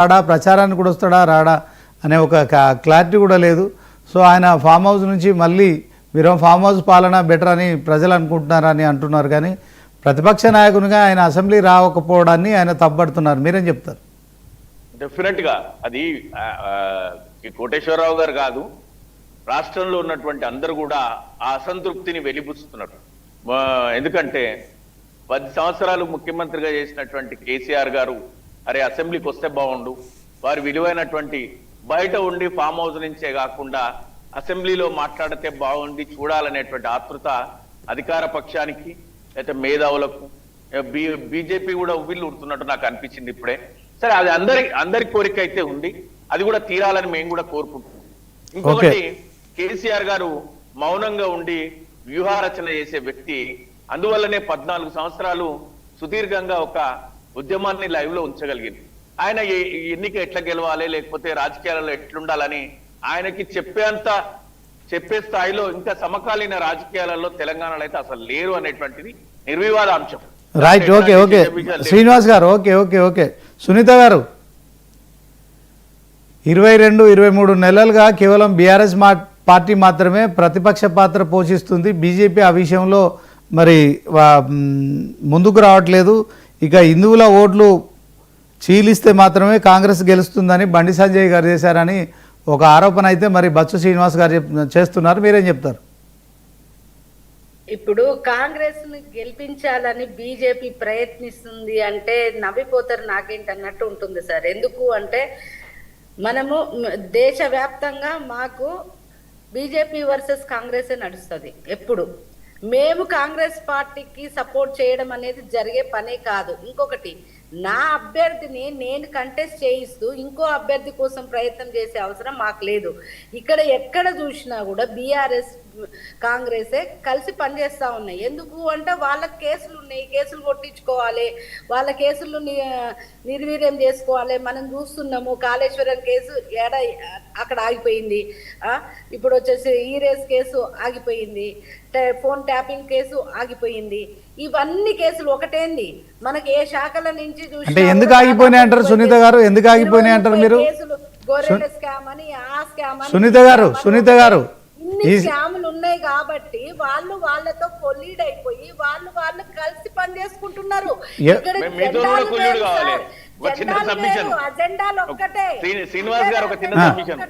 రాడా, ప్రచారానికి కూడా వస్తాడా రాడా అనే ఒక క్లారిటీ కూడా లేదు. సో ఆయన ఫామ్ హౌస్ నుంచి మళ్ళీ మీరు ఫామ్ హౌస్ పాలన బెటర్ అని ప్రజలు అనుకుంటున్నారని అంటున్నారు. కానీ ప్రతిపక్ష నాయకునిగా ఆయన అసెంబ్లీ రాకపోవడాన్ని ఆయన తప్పబడుతున్నారు. మీరేం చెప్తారు? డెఫినెట్గా అది కోటేశ్వరరావు గారు కాదు, రాష్ట్రంలో ఉన్నటువంటి అందరూ కూడా ఆ అసంతృప్తిని వెలిబుచ్చుతున్నారు. ఎందుకంటే 10 సంవత్సరాలు ముఖ్యమంత్రిగా చేసినటువంటి కేసీఆర్ గారు అరే అసెంబ్లీకి వస్తే బాగుండు, వారి విలువైనటువంటి బయట ఉండి ఫామ్ హౌస్ నుంచే కాకుండా అసెంబ్లీలో మాట్లాడితే బాగుండి చూడాలనేటువంటి ఆతృత అధికార పక్షానికి అయితే మేధావులకు బీజేపీ కూడా ఉవ్విళ్ళు ఉడుతున్నట్టు నాకు అనిపించింది ఇప్పుడే. సరే, అది అందరి కోరిక అయితే ఉంది, అది కూడా తీరాలని మేము కూడా కోరుకుంటున్నాం. ఇంకొకటి, కేసీఆర్ గారు మౌనంగా ఉండి వ్యూహారచన చేసే వ్యక్తి. అందువల్లనే 14 సంవత్సరాలు సుదీర్ఘంగా ఒక ఉద్యమాన్ని లైవ్ లో ఉంచగలిగింది. ఆయన ఎన్నిక ఎట్లా గెలవాలి, లేకపోతే రాజకీయాలలో ఎట్లుండాలని ఆయనకి చెప్పే స్థాయిలో ఇంకా సమకాలీన రాజకీయాలలో తెలంగాణలో అయితే అసలు లేరు అనేటువంటిది నిర్వివాద అంశం. రైట్. ఓకే ఓకే శ్రీనివాస్ గారు, ఓకే ఓకే ఓకే సునీత గారు, 22-23 నెలలుగా కేవలం బీఆర్ఎస్ పార్టీ మాత్రమే ప్రతిపక్ష పాత్ర పోషిస్తుంది. బీజేపీ ఆ విషయంలో మరి ముందుకు రావట్లేదు. ఇక హిందువుల ఓట్లు చీలిస్తే మాత్రమే కాంగ్రెస్ గెలుస్తుందని బండి సంజయ్ గారు చేశారని ఒక ఆరోపణ అయితే మరి బచ్చు శ్రీనివాస్ గారు చేస్తున్నారు. మీరేం చెప్తారు? ఇప్పుడు కాంగ్రెస్ ని గెలిపించాలని బీజేపీ ప్రయత్నిస్తుంది అంటే నవ్విపోతారు నాకేంటన్నట్టు ఉంటుంది సార్. ఎందుకు అంటే మనము దేశవ్యాప్తంగా మాకు బీజేపీ వర్సెస్ కాంగ్రెసే నడుస్తుంది. ఎప్పుడు మేము కాంగ్రెస్ పార్టీకి సపోర్ట్ చేయడం అనేది జరిగే పనే కాదు. ఇంకొకటి, నా అభ్యర్థిని నేను కంటెస్ట్ చేయిస్తూ ఇంకో అభ్యర్థి కోసం ప్రయత్నం చేసే అవసరం మాకు లేదు. ఇక్కడ ఎక్కడ చూసినా కూడా బీఆర్ఎస్ కాంగ్రెసే కలిసి పనిచేస్తూ ఉన్నాయి. ఎందుకు అంటే వాళ్ళ కేసులు ఉన్నాయి, కేసులు కొట్టించుకోవాలి, వాళ్ళ కేసులు నిర్వీర్యం చేసుకోవాలి. మనం చూస్తున్నాము, కాళేశ్వరం కేసు అక్కడ ఆగిపోయింది, ఇప్పుడు వచ్చేసి ఈ రేస్ కేసు ఆగిపోయింది, ఫోన్ ట్యాపింగ్ కేసు ఆగిపోయింది. ఇవన్నీ కేసులు ఒకటేంది, మనకి ఏ శాఖల నుంచి అంటే ఎందుకు ఆగిపోయినాయి అంటారు సునీత గారు? ఎందుకు ఆగిపోయినాయి అంటారు మీరు? గొర్రెల స్కామ్ అని, ఆ స్కామ్ అని, సునీత గారు ఇన్ని స్కాములు ఉన్నాయి కాబట్టి వాళ్ళతో కొలీడ్ అయిపోయి వాళ్ళు కలిసి పని చేసుకుంటున్నారు. అజెండాలు ఒక్కటే. శ్రీనివాస్ గారు ఒక చిన్న సబ్మిషన్.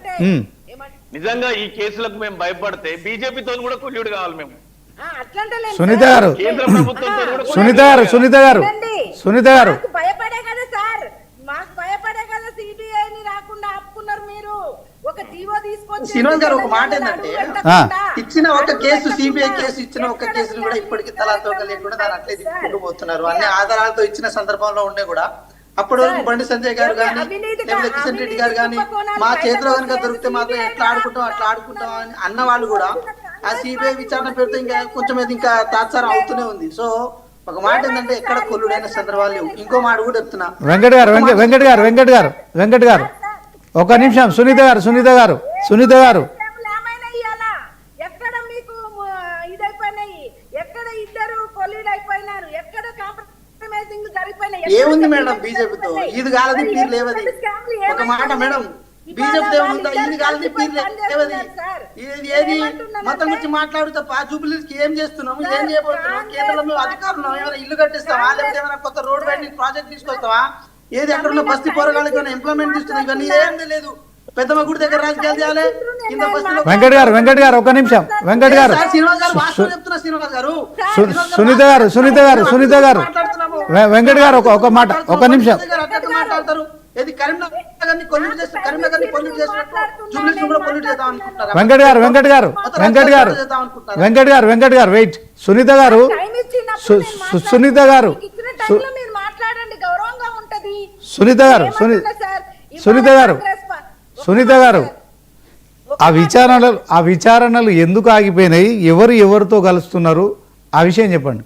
నిజంగా ఈ కేసులకు మేము భయపడితే బీజేపీతో కూడా కొల్యూడు కావాలి మేము. సునీత గారు భయపడే కదా సార్, మాకు భయపడే కదా సిబిఐని రాకుండా ఆపుకున్నారు మీరు. ఒక జీవో తీసుకొచ్చి శ్రీనివాస్ గారు ఒక మాట ఏంటంటే, ఇచ్చిన ఒక కేసు సిబిఐ కేసు ఇచ్చిన ఒక కేసును కూడా ఇప్పటికీ తలాతోక లేకుండా దాని అట్లే తీసుకుంటూ పోతున్నారు. అన్ని ఆధారాలతో ఇచ్చిన సందర్భంలో ఉండే కూడా అప్పటి వరకు బండి సంజయ్ గారు కానీ కిషన్ రెడ్డి గారు కానీ మా చేతిలో కనుక దొరికితే మాత్రం ఎట్లా ఆడుకుంటాం అట్లా ఆడుకుంటాం అని అన్న వాళ్ళు కూడా ఆ సిబిఐ విచారణ పెడితే ఇంకా కొంచెం ఇంకా తాత్సారం అవుతూనే ఉంది. సో ఒక మాట ఏంటంటే ఎక్కడ కొల్లుడైన సందర్భాలు లేవు. ఇంకో మాట కూడా చెప్తున్నా, వెంకట్ గారు ఒక నిమిషం. సునీత గారు ఎక్కడ మీకు ఇదైపోయినాయి, ఎక్కడ ఇద్దరు కొల్లుడు అయిపోయినారు, ఎక్కడ కాంప్రమైజింగ్ జరిగిపోయినాయి. ఏముంది మేడం బీజేపీతో? ఇది కాలది పీర్ లేవది. ఒక మాట మేడం, బీజేపీ ఏముందా? ఇది కాలది పీర్ లేవది. ఏది మొత్తం గురించి మాట్లాడు తప్ప జూబిలీకి ఏం చేస్తున్నాము, ఏం చేయబోతున్నాం, కేంద్రంలో అధికారులు ఏమైనా ఇల్లు కట్టిస్తావా, లేకపోతే ఏమైనా కొత్త రోడ్ బయట ప్రాజెక్ట్ తీసుకొస్తావా, ఏది అక్కడ ఉన్న బస్తీ పోరగాళ్ళకి ఏమైనా ఇంప్లిమెంట్ చేస్తున్నాం, ఇవన్నీ ఏం లేదు. పెద్దమ్మ గుడి దగ్గర రాజకీయాలు చేయాలి. వెంకట్ గారు ఒక నిమిషం. వెంకట్ గారు, సునీత గారు వెంకట్ గారు ఒక మాట, ఒక నిమిషం. వెంకట్ గారు వెయిట్. సునీత గారు ఆ విచారణలు ఎందుకు ఆగిపోయినాయి, ఎవరితో కలుస్తున్నారు, ఆ విషయం చెప్పండి.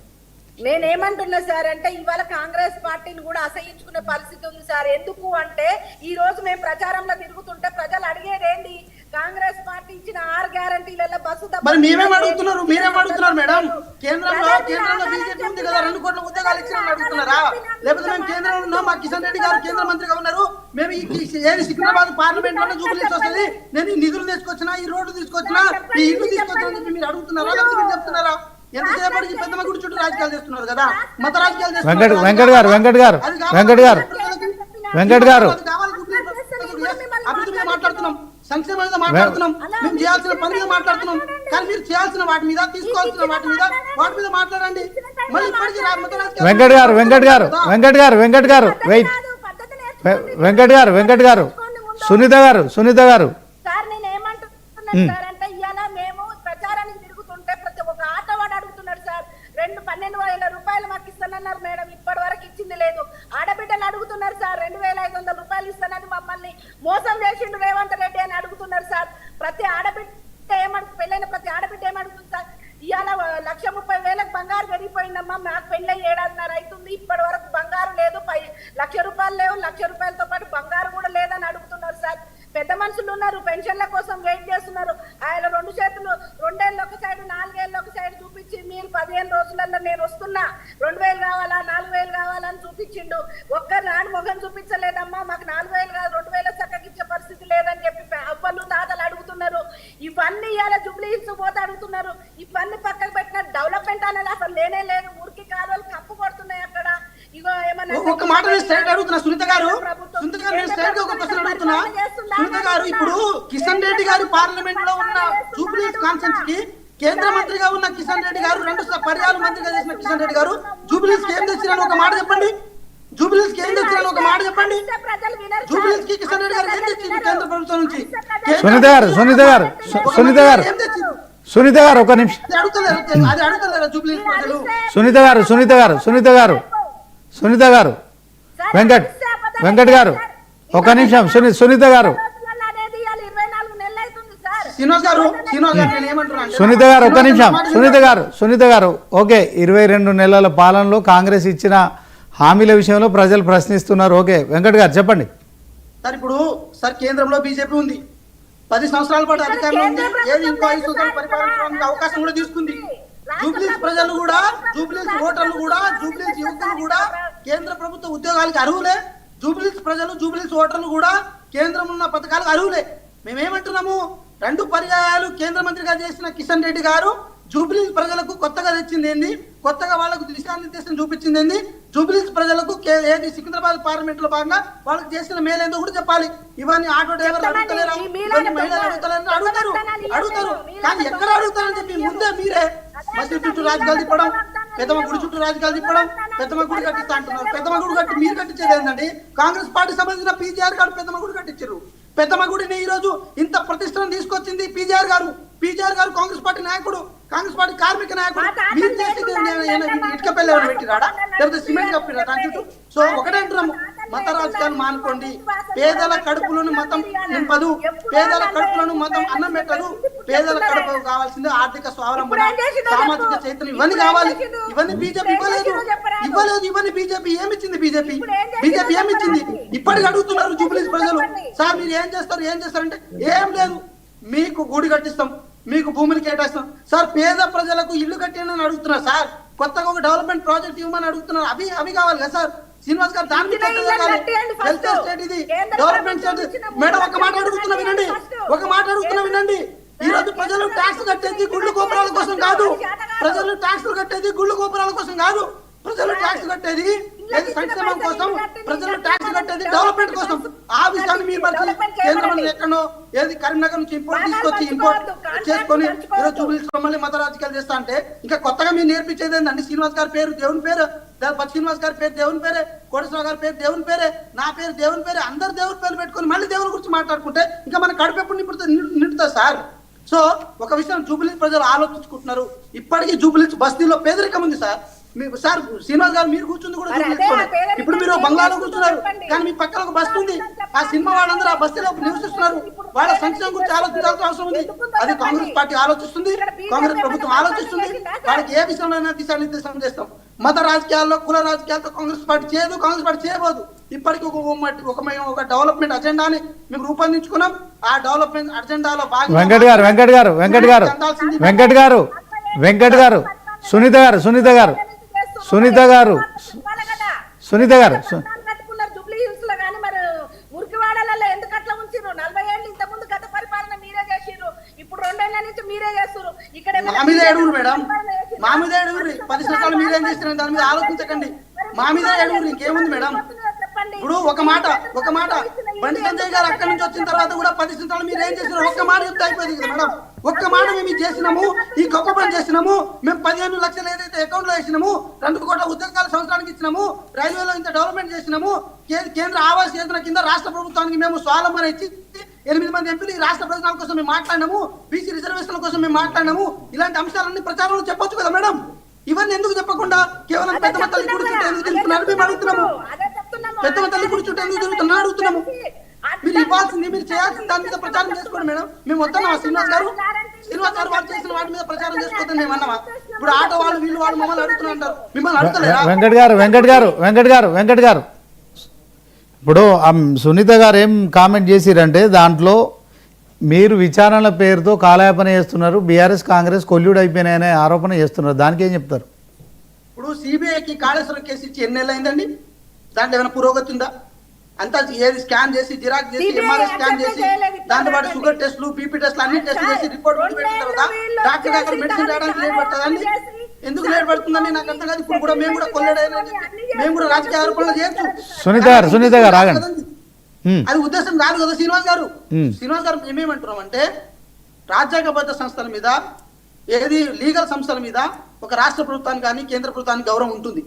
నేనేమంటున్నా సార్ అంటే ఇవాళ కాంగ్రెస్ పార్టీని కూడా అసహించుకునే పరిస్థితి ఉంది సార్. ఎందుకు అంటే ఈ రోజు మేము ప్రచారంలో తిరుగుతుంటే ప్రజలు అడిగేదేంటి, కాంగ్రెస్ పార్టీ ఇచ్చిన 6 గ్యారంటీలలో బస్సు మీరేం అడుగుతున్నారు మేడం? కేంద్రంలో బీజేపీ ఉంది కదా, 2 కోట్ల ఉద్యోగాలు ఇచ్చిన అడుగుతున్నారా? లేకపోతే మేము కేంద్రంలో ఉన్నాం, మా కిషన్ రెడ్డి గారు కేంద్ర మంత్రిగా ఉన్నారు, మేము ఏది సికింద్రాబాద్ పార్లమెంట్ లోనే జూబ్లీస్ వస్తుంది, నేను ఈ నిధులు తీసుకొచ్చినా, ఈ రోడ్డు తీసుకొచ్చినా, ఈ ఇల్లు తీసుకొచ్చినా అని చెప్పి మీరు అడుగుతున్నారా, లేకపోతే మీరు చెప్తున్నారా? ఎంతసేపటికి పెద్ద గుడి చుట్టూ రాజకీయాలు చేస్తున్నారు కదా, మత రాజకీయాలు చేస్తున్నారు. వెంకట్ గారు అభివృద్ధి మీద మాట్లాడుతున్నాం, సంక్షేమం మీద మాట్లాడుతున్నాం, మేము చేయాల్సిన పని మీద మాట్లాడుతున్నాం, కానీ మీరు చేయాల్సిన వాటి మీద, తీసుకోవాల్సిన వాటి మీద మాట్లాడండి. మళ్ళీ ఇప్పటికీ వెంకట్ గారు వెయిట్, వెంకట్ గారు సునీత గారు సార్ నేను ఏమంటున్నాను సార్ అంటే ఇవాళ మేము ప్రచారానికి తిరుగుతుంటే ప్రతి ఒక్క ఆటవాడు అడుగుతున్నాడు సార్, 12,000 రూపాయలు మాకు ఇస్తానన్నారు మేడం, ఇప్పటి వరకు ఇచ్చింది లేదు. ఆడబిడ్డలు అడుగుతున్నారు సార్, 2,500 రూపాయలు ఇస్తానని మమ్మల్ని మోసం చేసిండు రేవంత్ రెడ్డి అని అడుగుతున్నారు సార్. ప్రతి ఆడబిడ్డ పెళ్ళైన ప్రతి ఆడబిడ్డ ఏమడుగుతుంది సార్, ఇవాళ 1,30,000 బంగారు పెరిగిపోయిందమ్మా, మాకు పెళ్ళై 7.5 అవుతుంది, ఇప్పటి వరకు బంగారు లేదు, 1,00,000 రూపాయలు లేవు, 1,00,000 రూపాయలతో పాటు బంగారు కూడా లేదని అడుగుతున్నారు సార్. పెద్ద మనుషులు ఉన్నారు, పెన్షన్ల కోసం వెయిట్ చేస్తున్నారు, ఆయన 2 చేతులు 2 ఏళ్ళు ఒక సైడ్ 4 ఏళ్ళు ఒక సైడ్ చూపించి మీరు 15 రోజులలో నేను వస్తున్నా 2,000 కావాలా 4,000 కావాలని చూపించిండు. ఒక్కనాడు మొహం చూపించలేదమ్మా, మాకు 4,000 కాదు 2,000 చక్కకిచ్చే పరిస్థితి లేదని చెప్పి అవ్వలు తాతలు అడుగుతున్నారు. ఇవన్నీ ఇవాళ జూబ్లీ హిల్స్ పోతే అడుగుతున్నారు. ఇవన్నీ పక్కన పెట్టిన డెవలప్మెంట్ అనేది అసలు లేనే లేదు, మురికి కాలువలు కప్పు కొడుతున్నాయి అక్కడ. ఇగో ఏమన్నా ఒక మాట స్ట్రైట్ అడుగుతున్నా సునీత గారు, నేను స్ట్రైట్ గా ఒక క్వశ్చన్ అడుగుతున్నా సునీత గారు. ఇప్పుడు కిషన్ రెడ్డి గారు పార్లమెంట్ లో ఉన్న జూబ్లీ కాన్ఫరెన్స్ కి కేంద్ర మంత్రిగా ఉన్న కిషన్ రెడ్డి గారు, 2 పర్యాలు మంత్రిగా చేసిన కిషన్ రెడ్డి గారు జూబ్లీస్ కి ఏం తెచ్చిరని ఒక మాట చెప్పండి. జూబ్లీస్ కి ఏం తెచ్చిరని ఒక మాట చెప్పండి. జూబ్లీస్ కి కిషన్ రెడ్డి గారు ఏం తెచ్చింది కేంద్ర ప్రభుత్వం నుంచి? సునీత గారు ఒక నిమిషం, అది అడుగుతలేరా జూబ్లీస్ ప్రజలు? సునీత గారు వెంకట్ గారు ఒక నిమిషం, సునీత గారు ఒక నిమిషం. సునీత గారు ఓకే, 22 నెలల పాలనలో కాంగ్రెస్ ఇచ్చిన హామీల విషయంలో ప్రజలు ప్రశ్నిస్తున్నారు. ఓకే వెంకట్ గారు చెప్పండి సార్. ఇప్పుడు సార్ కేంద్రంలో బీజేపీ ఉంది, 10 సంవత్సరాల పాటు అధికారంలో ఉంది, ఏది ఇంకో 5 సంవత్సరాలు పరిపాలించడానికి అవకాశం కూడా తీసుకుంది. జూబ్లీస్ ప్రజలు కూడా, జూబ్లీస్ ఓటర్లు కూడా, జూబ్లీస్ యువకులు కూడా కేంద్ర ప్రభుత్వ ఉద్యోగాలకు అర్హులే. జూబ్లీస్ ప్రజలు, జూబ్లీస్ ఓటర్లు కూడా కేంద్రం ఉన్న పథకాలకు అర్హులే. మేమేమంటున్నాము, 2 పర్యాయాలు కేంద్ర మంత్రిగా చేసిన కిషన్ రెడ్డి గారు జూబ్లీస్ ప్రజలకు కొత్తగా తెచ్చింది ఏంది, కొత్తగా వాళ్ళకు దిశానిర్దేశం చూపించింది ఏంది, జూబ్లీస్ ప్రజలకు ఏది సికింద్రాబాద్ పార్లమెంట్ లో భాగంగా వాళ్ళకి చేసిన మేలేందో కూడా చెప్పాలి. ఇవన్నీ ఆటో డ్రైవర్లు అడుగుతలేరు, మహిళలు అడుగుతారు, కానీ ఎక్కడ అడుగుతారని చెప్పి ముందే మీరే మసీదు చుట్టూ రాజకీయాలు తిప్పడం, పెద్దమ్మ గుడి చుట్టూ రాజకీయాలు తిప్పడం, పెద్దమ్మ గుడి కట్టిస్తా అంటున్నారు. పెద్దమ్మ గుడి కట్టి మీరు కట్టించేది ఏంటండి? కాంగ్రెస్ పార్టీ సంబంధించిన పీజీఆర్ గారు పెద్దమ్మ గుడి కట్టించారు. పెద్దమ్మ గుడిని ఈ రోజు ఇంత ప్రతిష్టను తీసుకొచ్చింది పీజీఆర్ గారు. పీజీఆర్ గారు కాంగ్రెస్ పార్టీ నాయకుడు, కాంగ్రెస్ పార్టీ కార్మిక నాయకుడు. మీరు చేసేది ఇటుక పెళ్ళి ఎవరు పెట్టిరాడా, లేకపోతే సిమెంట్ కప్పిరా దాని చుట్టూ? సో ఒకటే అంటున్నాము, మత రాజకీయాలు మానుకోండి. పేదల కడుపులను మతం నింపదు, పేదల కడుపులను మతం అన్నం పెట్టదు. పేదల కడుపు కావాల్సింది ఆర్థిక స్వావలంబన, సామాజిక చైతన్యం, ఇవన్నీ కావాలి. ఇవన్నీ బీజేపీ ఇవ్వలేదు. ఇవన్నీ బీజేపీ ఏమిచ్చింది? బీజేపీ ఏమిచ్చింది? ఇప్పటికి అడుగుతున్నారు జూబ్లీస్ ప్రజలు, సార్ మీరు ఏం చేస్తారంటే ఏం లేదు, మీకు గుడి కట్టిస్తాం, మీకు భూమిని కేటాయిస్తాం. సార్ పేద ప్రజలకు ఇల్లు కట్టిందని అడుగుతున్నారు సార్, కొత్తగా ఒక డెవలప్మెంట్ ప్రాజెక్ట్ ఇవ్వమని అడుగుతున్నారు. అవి కావాలి కదా సార్? శ్రీనివాస్ గారు దాని ఇది డెవలప్మెంట్ మేడం ఒక మాట అడుగుతున్నా వినండి. ఈ రోజు ప్రజలు ట్యాక్స్ కట్టేది గుళ్ళు గోపురాల కోసం కాదు, ప్రజలు ట్యాక్స్ కట్టేది గుళ్ళు గోపురాల కోసం కాదు, ప్రజలు ట్యాక్స్ కట్టేది సంక్షేమం కోసం, ప్రజలు ట్యాక్స్ కట్టేది డెవలప్మెంట్ కోసం. ఆ విషయాన్ని మీరు కేంద్ర మంత్రి ఎక్కడో ఏది కరీంనగర్ నుంచి ఇంపోర్ట్ చేసుకొని ఈరోజు జూబ్లీస్ మమ్మల్ని మత రాజకీయాలు చేస్తా అంటే ఇంకా కొత్తగా మీరు నేర్పించేది ఏంటంటే, శ్రీనివాస్ గారి పేరు దేవుని పేరు, శ్రీనివాస్ గారి పేరు దేవుని పేరే, కోటేశ్వరరావు గారి పేరు దేవుని పేరే, నా పేరు దేవుని పేరే, అందరు దేవుని పేరు పెట్టుకొని మళ్ళీ దేవుని గురించి మాట్లాడుకుంటే ఇంకా మన కడుపు ఎప్పుడు నిండుతుంది సార్. సో ఒక విషయం జూబ్లీస్ ప్రజలు ఆలోచించుకుంటున్నారు. ఇప్పటికీ జూబ్లీస్ బస్తీలో పేదరికం ఉంది సార్. మీకు సార్ శ్రీనివాస్ గారు మీరు కూర్చుంది కూడా ఇప్పుడు మీరు బంగ్లాలో కూర్చున్నారు, కానీ మీ పక్కన ఒక బస్తీ ఉంది. ఆ సినిమా వాళ్ళందరూ ఆ బస్తీలో నివసిస్తున్నారు. వాళ్ళ సంక్షేమం గురించి ఆలోచించాల్సిన అవసరం ఉంది. అది కాంగ్రెస్ పార్టీ ఆలోచిస్తుంది, కాంగ్రెస్ ప్రభుత్వం ఆలోచిస్తుంది. వాళ్ళకి ఏ విషయంలో దిశానిర్దేశం చేస్తాం. మత రాజకీయాల్లో, కుల రాజకీయాలతో కాంగ్రెస్ పార్టీ చేయదు, కాంగ్రెస్ పార్టీ చేయబోదు. ఇప్పటికీ ఒక డెవలప్మెంట్ అజెండాని మేము రూపొందించుకున్నాం. ఆ డెవలప్మెంట్ అజెండాలో భాగంగా వెంకట్ గారు, సునీత గారు సునీత గారు కట్టుకున్నారు జూబ్లీ హిల్స్ లో కానీ మరి మురికివాడలలో ఎందుకు అట్లా ఉంచిరు? 40 ఏళ్ళు ఇంత ముందు గత పరిపాలన మీరే చేసిరు, ఇప్పుడు 2 ఏళ్ల నుంచి మీరే చేస్తున్నారు. ఇక్కడ మా మీద ఏడుగురు మేడం, మా మీద ఏడుగురు. 10 సంవత్సరాలు మీరేం చేస్తున్నారు దాని మీద ఆలోచించకండి. మా మీద ఏడుగురు, ఇంకేముంది మేడం? ఇప్పుడు ఒక మాట బండి సంజయ్ గారు అక్కడి నుంచి వచ్చిన తర్వాత కూడా 10 సంవత్సరాలు మీరు ఏం చేసినారు ఒక్క మాట చెప్తే అయిపోయింది కదా మేడం. ఒక్క మాట మేము ఇది చేసినాము, ఈ గొప్ప పని చేసినాము, మేము 15 లక్షలు ఏదైతే అకౌంట్ లో వేసినాము, 2 కోట్ల ఉద్యోగాలు సంవత్సరానికి ఇచ్చినాము, రైల్వేలో ఇంత డెవలప్మెంట్ చేసినాము, కేంద్ర ఆవాస్ యోజన కింద రాష్ట్ర ప్రభుత్వానికి మేము స్వావలంబన ఇచ్చి 8 మంది ఎంపీలు ఈ రాష్ట్ర ప్రయోజనాల కోసం మేము మాట్లాడినాము, బీసీ రిజర్వేషన్ల కోసం మేము మాట్లాడినాము. ఇలాంటి అంశాలన్నీ ప్రచారంలో చెప్పొచ్చు కదా మేడం. ఇవన్నీ ఎందుకు చెప్పకుండా కేవలం పెద్దమ్మ తల్లి గుడి చుట్టూ ఎందుకు తిరుగుతున్నారు మేము అడుగుతున్నాము. పెద్దమ్మ తల్లి గుడి చుట్టూ ఎందుకు తిరుగుతున్నా అడుగుతున్నాము. మీరు ఇవ్వాల్సింది, మీరు చేయాల్సింది దాని మీద ప్రచారం చేసుకోండి మేడం. మేము వద్దన్నామా? శ్రీనివాస్ గారు వాళ్ళు చేసిన వాటి మీద ప్రచారం చేసుకోవద్దని మేము అన్నామా? ఇప్పుడు ఆటో వాళ్ళు వీళ్ళు వాళ్ళు మమ్మల్ని అడుగుతున్నారు, మిమ్మల్ని అడుగుతలేరా? వెంకట్ గారు ఇప్పుడు సునీత గారు ఏం కామెంట్ చేసిరంటే దాంట్లో మీరు విచారణల పేరుతో కాలయాపన చేస్తున్నారు, బీఆర్ఎస్ కాంగ్రెస్ కొల్యూడ్ అయిపోయినాయనే ఆరోపణ చేస్తున్నారు, దానికి ఏం చెప్తారు? ఇప్పుడు సిబిఐకి కాళేశ్వరం కేసు ఇచ్చి ఎన్ని నెలలు అయిందండి? దాంట్లో ఏమైనా పురోగతి ఉందా? అంతా ఏది స్కాన్ చేసి జిరాక్స్ చేసి ఎంఆర్ఐ స్కాన్ చేసి దాంతో పాటు షుగర్ టెస్టులు బీపీ టెస్టులు అన్ని టెస్ట్ చేసి రిపోర్ట్ పెట్టిన తర్వాత డాక్టర్ దగ్గర మెడిసిన్ రావడానికి లేట్ పడుతుందండి. ఎందుకు లేట్ పడుతుందని నాకు అర్థం కాదు. ఇప్పుడు కూడా మేము కూడా కొల్లడైనా మేము కూడా రాజకీయ ఆరోపణలు చేయొచ్చు. సునీత గారు ఆగండి. అది ఉద్దేశం కాదు కదా శ్రీనివాస్ గారు. మేమేమంటున్నాం అంటే రాజ్యాంగబద్ధ సంస్థల మీద ఏది లీగల్ సంస్థల మీద ఒక రాష్ట్ర ప్రభుత్వానికి కానీ కేంద్ర ప్రభుత్వానికి గౌరవం ఉంటుంది.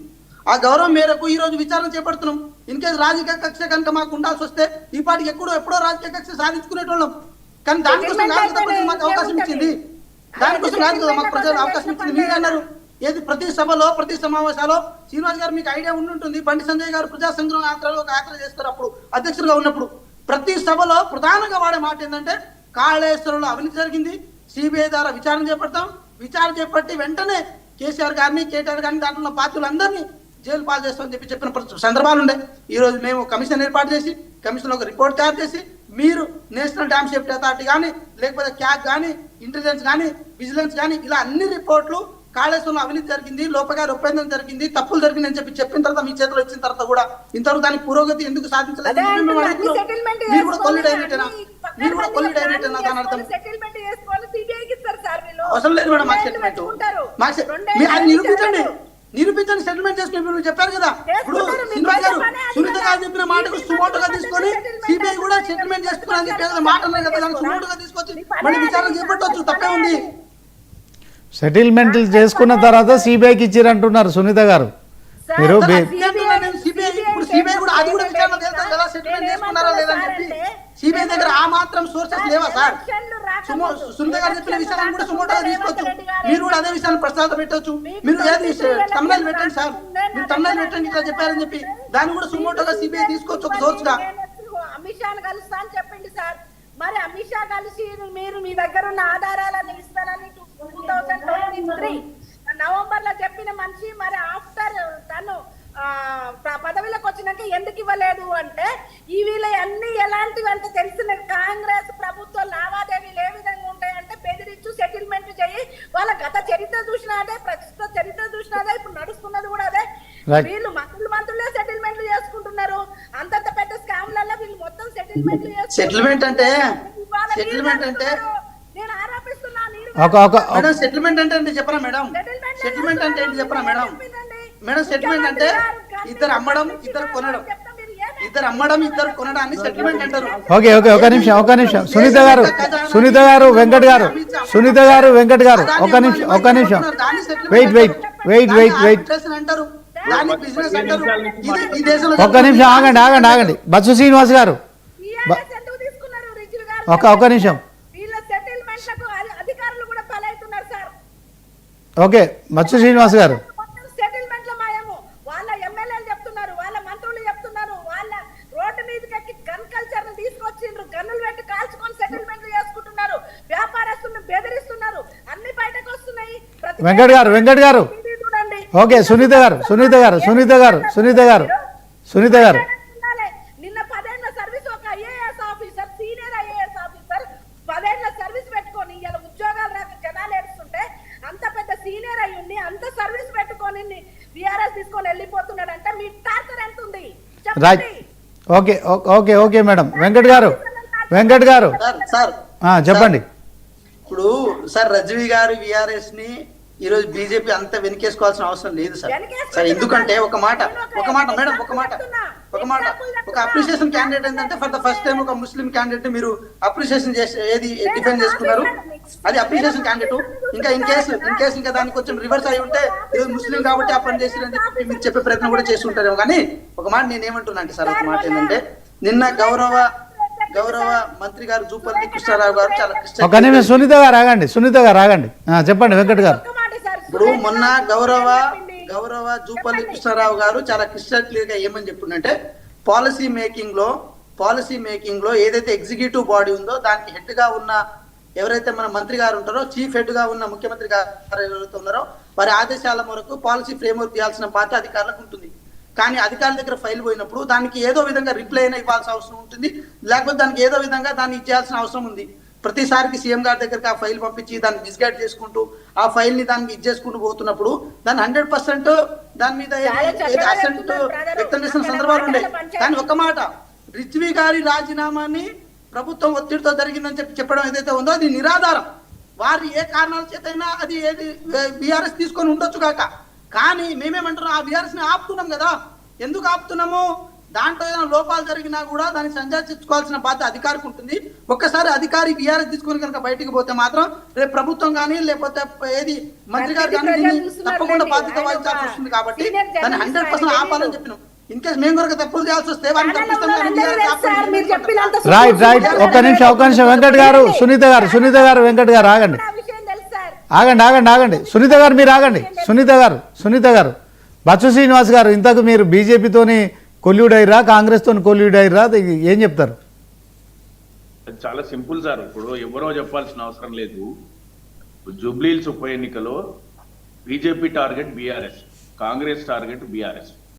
ఆ గౌరవం మేరకు ఈ రోజు విచారణ చేపడుతున్నాం. ఇన్ కేసు రాజకీయ కక్ష కనుక మాకు ఉండాల్సి వస్తే ఈ పాటికి ఎప్పుడో రాజకీయ కక్ష సాధించుకునేటోళ్ళం. కానీ దానికోసం కాదు కదా ప్రజలు మాకు అవకాశం ఇచ్చింది. దానికోసం కాదు కదా మాకు ప్రజలు అవకాశం ఇచ్చింది. మీరు అన్నారు ఏది ప్రతి సభలో ప్రతి సమావేశాల్లో శ్రీనివాస్ గారు మీకు ఐడియా ఉండుంటుంది. బండి సంజయ్ గారు ప్రజా సంగ్రహం యాత్రలో ఒక యాత్ర చేస్తారు అప్పుడు అధ్యక్షులుగా ఉన్నప్పుడు ప్రతి సభలో ప్రధానంగా వాడే మాట ఏంటంటే కాళేశ్వరంలో అవినీతి జరిగింది, సిబిఐ ద్వారా విచారణ చేపడతాం, విచారణ చేపట్టి వెంటనే కేసీఆర్ గారిని కేటీఆర్ గారిని దాంట్లో ఉన్న పార్టీలందరినీ జైలు పాలు చేస్తామని చెప్పిన సందర్భాలు ఉండే. ఈ రోజు మేము కమిషన్ ఏర్పాటు చేసి కమిషన్ ఒక రిపోర్ట్ తయారు చేసి మీరు నేషనల్ డ్యామ్ సేఫ్టీ అథారిటీ కానీ లేకపోతే క్యాగ్ కానీ ఇంటెలిజెన్స్ కానీ విజిలెన్స్ కానీ ఇలా అన్ని రిపోర్ట్లు కాళేశ్వరంలో అవినీతి జరిగింది, లోపగారి ఒప్పందం జరిగింది, తప్పులు జరిగింది అని చెప్పిన తర్వాత మీ చేతిలో ఇచ్చిన తర్వాత కూడా ఇంతవరకు దానికి పురోగతి ఎందుకు సాధించలేదు? మీరు కూడా కొల్లిడ్ అయినట్టేనా దాని అర్థం? అవసరం లేదు మేడం మాకు సెటిల్మెంట్. నిరూపించండి సెటిల్మెంట్ చేసుకుని మీరు చెప్పారు కదా. ఇప్పుడు సునీత గారు చెప్పిన మాటకు సుమోటుగా తీసుకొని సిబిఐ కూడా సెటిల్మెంట్ చేసుకుని చెప్పే మాట అన్నారు కదా, దాన్ని సుమోటుగా తీసుకొచ్చి మళ్ళీ విచారణ చేపట్టవచ్చు, తప్పే ఉంది. సెటిల్మెంట్లు చేసుకున్న తర్వాత సిబిఐకి ఇచ్చిరంటున్నారు సునీత గారు. మీరు సిబిఐ కూడా అది కూడా విచారణ చేస్తారు కదా సెటిల్మెంట్ చేసుకున్నారా లేదని చెప్పి. సిబిఐ దగ్గర ఆ మాత్రం సోర్సెస్ లేవా సార్? సునీత గారు చెప్పిన విషయాన్ని కూడా సుమోటోగా తీసుకోవచ్చు. మీరు కూడా అదే విషయాన్ని ప్రస్తావన పెట్టవచ్చు. మీరు ఏది తమిళనాడు పెట్టండి సార్, మీరు తమిళనాడు పెట్టండి ఇట్లా చెప్పారని చెప్పి దాన్ని కూడా సుమోటోగా సిబిఐ తీసుకోవచ్చు ఒక సోర్స్ గా. అమిత్ షాను కలుస్తా అని చెప్పింది సార్. మరి అమిత్ షా కలిసి మీరు మీ దగ్గర ఉన్న ఆధారాలను ఇస్తానని 2023 నవంబర్ లో చెప్పిన మనిషి మరి ఆఫ్టర్ తను పదవిలోకి వచ్చినాక ఎందుకు ఇవ్వలేదు అంటే ఈ వీళ్ళ అన్ని ఎలాంటివి అంటే తెలిసిన కాంగ్రెస్ ప్రభుత్వ లావాదేవీలు ఏ విధంగా ఉంటాయంటే బెదిరించు సెటిల్మెంట్ చేయి. వాళ్ళ గత చరిత్ర చూసినా అదే, ప్రస్తుత చరిత్ర చూసినా అదే, ఇప్పుడు నడుస్తున్నది కూడా అదే. వీళ్ళు మంత్రులే సెటిల్మెంట్లు చేసుకుంటున్నారు. అంతంత పెద్ద స్కామ్లలో వీళ్ళు మొత్తం సెటిల్మెంట్లు సెటిల్మెంట్ అంటే నేను ఆరోపిస్తున్నా. సెటిల్మెంట్ అంటే చెప్పరా మేడం? సెటిల్మెంట్ అంటే ఏంటి చెప్పరా మేడం? మేడం సెటిల్మెంట్ అంటే ఇద్దరు అమ్మడం ఇద్దరు కొనడం, ఇద్దరు కొనడాన్ని సెటిల్మెంట్ అంటారు. ఓకే ఒక నిమిషం సునీత గారు వెంకట్ గారు ఒక నిమిషం వెయిట్ ఒక్క నిమిషం ఆగండి. బచ్చు శ్రీనివాస్ గారు ఒక నిమిషం. ఓకే బచ్చు శ్రీనివాస్ గారు సెటిల్మెంట్ల మాయము వాళ్ళ ఎమ్మెల్యేలు చెప్తున్నారు, వాళ్ళ మంత్రులు చెప్తున్నారు, వాళ్ళ రోడ్డు మీదకి గన్ కల్చర్ ను తీసుకొచ్చిండ్రు, గన్నులు పెట్టి కాల్చుకొని సెటిల్మెంట్లు చేసుకుంటున్నారు, వ్యాపారస్తులను బెదిరిస్తున్నారు, అన్ని బయటకు వస్తున్నాయి. వెంకట్ గారు ఓకే సునీత గారు నిన్న 10 ఏళ్ల సర్వీస్ ఒక IAS officer, senior IAS officer 10 ఏళ్ల సర్వీస్ పెట్టుకొని ఇలా ఉద్యోగాలు రాక జనాలు ఏడుస్తుంటే అంత పెద్ద సీనియర్ అయ్యుండి అంత సర్వీస్ పెట్టుకొని బీఆర్ఎస్ తీసుకొని వెళ్ళిపోతున్నాడంటే మీ టార్చర్ ఎంత right. Okay okay okay madam. Venkat గారు సార్ చెప్పండి. ఇప్పుడు సార్ రజ్వీ గారు విఆర్ఎస్ ని ఈ రోజు బీజేపీ అంత వెనకేసుకోవాల్సిన అవసరం లేదు సార్. సార్ ఎందుకంటే ఒక మాట మేడం ఒక అప్రిషియేషన్ క్యాండిడేట్ ఏంటంటే ఫర్ ద ఫస్ట్ టైం ఒక ముస్లిం క్యాండిడేట్ మీరు అప్రిషియేషన్ చేసి ఏది డిఫెండ్ చేసుకున్నారు, అది అప్రిషియేషన్ క్యాండిడేట్. ఇంకా ఇన్ కేసు ఇంకా దానికి కొంచెం రివర్స్ అయి ఉంటే ఈరోజు ముస్లిం కాబట్టి ఆ పని చేసి మీరు చెప్పే ప్రయత్నం కూడా చేసి ఉంటారేమో. కానీ ఒక మాట నేను ఏమంటున్నా అంటే సార్, ఒక మాట ఏంటంటే నిన్న గౌరవ మంత్రి గారు జూపల్లి కృష్ణారావు గారు చాలా సునీత గారు ఆగండి. చెప్పండి వెంకట్ గారు. ఇప్పుడు మొన్న గౌరవ జూపల్లి కృష్ణారావు గారు చాలా క్రిస్టల్ క్లియర్ గా ఏమని చెప్పిందంటే పాలసీ మేకింగ్ లో ఏదైతే ఎగ్జిక్యూటివ్ బాడీ ఉందో దానికి హెడ్ గా ఉన్న ఎవరైతే మన మంత్రి గారు ఉంటారో, చీఫ్ హెడ్ గా ఉన్న ముఖ్యమంత్రి గారు ఎవరైతే ఉన్నారో వారి ఆదేశాల మేరకు పాలసీ ఫ్రేమ్వర్క్ తీయాల్సిన బాధ్యత అధికారులకు ఉంటుంది. కానీ అధికారుల దగ్గర ఫైల్ పోయినప్పుడు దానికి ఏదో విధంగా రిప్లై అయినా ఇవ్వాల్సిన అవసరం ఉంటుంది, లేకపోతే దానికి ఏదో విధంగా దాన్ని ఇచ్చేయాల్సిన అవసరం ఉంది. ప్రతిసారికి సీఎం గారి దగ్గరికి ఆ ఫైల్ పంపించి దాన్ని మిస్గైడ్ చేసుకుంటూ ఆ ఫైల్ ని దానికి ఇచ్చేసుకుంటూ పోతున్నప్పుడు దాన్ని 100% దాని మీద అసెంట్ వ్యక్తం చేసిన సందర్భాలు ఉండే. కానీ ఒక మాట, రిజ్వీ గారి రాజీనామాని ప్రభుత్వం ఒత్తిడితో జరిగిందని చెప్పడం ఏదైతే ఉందో అది నిరాధారం. వారు ఏ కారణాల చేతైనా అది ఏది బీఆర్ఎస్ తీసుకొని ఉండొచ్చు కాక, కానీ మేమేమంటున్నాం, ఆ బీఆర్ఎస్ ని ఆపుతున్నాం కదా. ఎందుకు ఆపుతున్నాము? దాంట్లో ఏదైనా లోపాలు జరిగినా కూడా దాన్ని సంజాయించుకోవాల్సిన బాధ్యత అధికారికి ఉంటుంది. ఒక్కసారి అధికారి బీఆర్ఎస్ తీసుకుని కనుక బయటికి పోతే మాత్రం రేపు ప్రభుత్వం కానీ లేకపోతే ఏది మంత్రి గారు కానీ తప్పకుండా బాధ్యత వహించాల్సి వస్తుంది. కాబట్టి దాన్ని 100% ఆపాలని చెప్పినాం. ఇన్ కేసు మేము కనుక తప్పులు చేయాల్సి వస్తే వారిని తప్పిస్తాం. రైట్. ఒక్క నిమిషం వెంకట్ గారు, సునీత గారు వెంకట్ గారు ఆగండి. సునీత గారు మీరు ఆగండి. సునీత గారు బచ్చు శ్రీనివాస్ గారు, ఇంతకు మీరు బీజేపీతోని కొల్యూడైరా కాంగ్రెస్తో కొల్యూడైరా ఏం చెప్తారు? చాలా సింపుల్ సార్. ఇప్పుడు ఎవరో చెప్పాల్సిన అవసరం లేదు. జూబ్లీహిల్స్ ఉప ఎన్నికలో BJP target BRS, Congress target BRS.